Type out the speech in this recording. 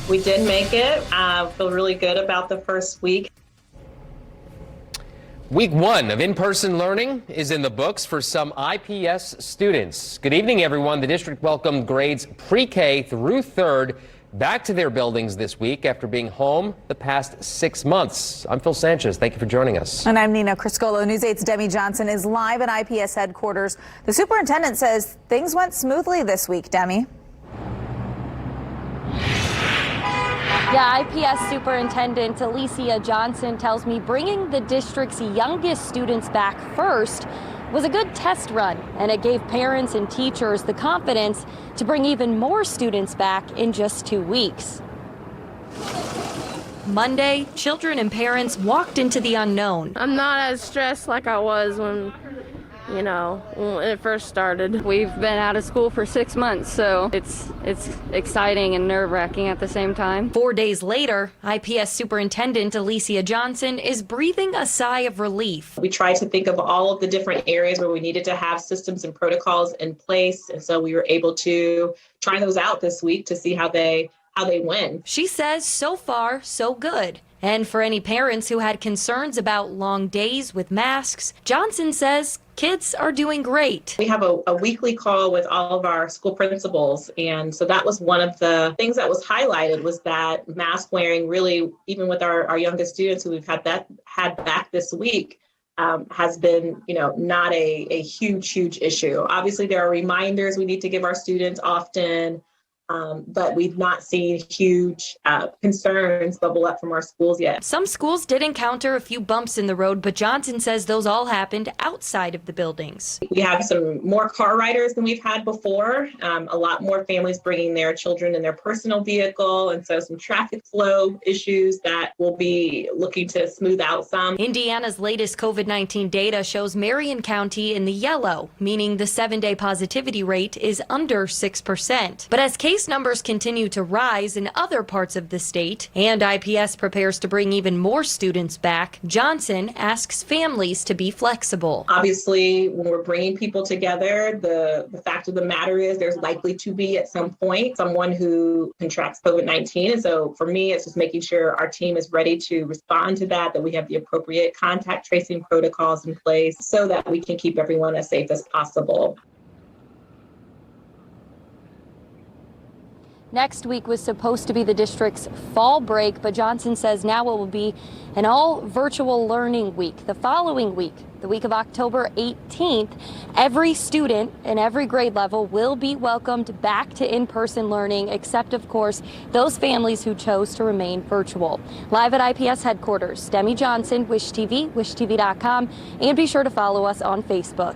We did make it. Feel really good about the first week. Week 1 of in-person learning is in the books for some IPS students. Good evening, everyone. The district welcomed grades pre-K through 3rd back to their buildings this week after being home the past 6 months. I'm Phil Sanchez. Thank you for joining us. And I'm Nina Criscolo. News 8's Demi Johnson is live at IPS headquarters. The superintendent says things went smoothly this week, Demi. Yeah, IPS Superintendent Alicia Johnson tells me bringing the district's youngest students back first was a good test run, and it gave parents and teachers the confidence to bring even more students back in just 2 weeks. Monday, children and parents walked into the unknown. I'm not as stressed like I was when it first started. We've been out of school for 6 months, so it's exciting and nerve-wracking at the same time. 4 days later, IPS Superintendent Alicia Johnson is breathing a sigh of relief. We tried to think of all of the different areas where we needed to have systems and protocols in place. And so we were able to try those out this week to see how they went. She says so far, so good. And for any parents who had concerns about long days with masks, Johnson says kids are doing great. We have a weekly call with all of our school principals. And so that was one of the things that was highlighted, was that mask wearing really, even with our youngest students who we've had back this week, has been, not a huge issue. Obviously, there are reminders we need to give our students often. But we've not seen huge concerns bubble up from our schools yet. Some schools did encounter a few bumps in the road, but Johnson says those all happened outside of the buildings. We have some more car riders than we've had before, a lot more families bringing their children in their personal vehicle, and so some traffic flow issues that we'll be looking to smooth out some. Indiana's latest COVID-19 data shows Marion County in the yellow, meaning the 7-day positivity rate is under 6%. But as case numbers continue to rise in other parts of the state, and IPS prepares to bring even more students back, Johnson asks families to be flexible. Obviously, when we're bringing people together, the fact of the matter is there's likely to be at some point someone who contracts COVID-19. And so for me, it's just making sure our team is ready to respond to that we have the appropriate contact tracing protocols in place so that we can keep everyone as safe as possible. Next week was supposed to be the district's fall break, but Johnson says now it will be an all virtual learning week. The following week, the week of October 18th, every student in every grade level will be welcomed back to in-person learning, except, of course, those families who chose to remain virtual. Live at IPS headquarters, Demi Johnson, Wish TV, wishtv.com, and be sure to follow us on Facebook.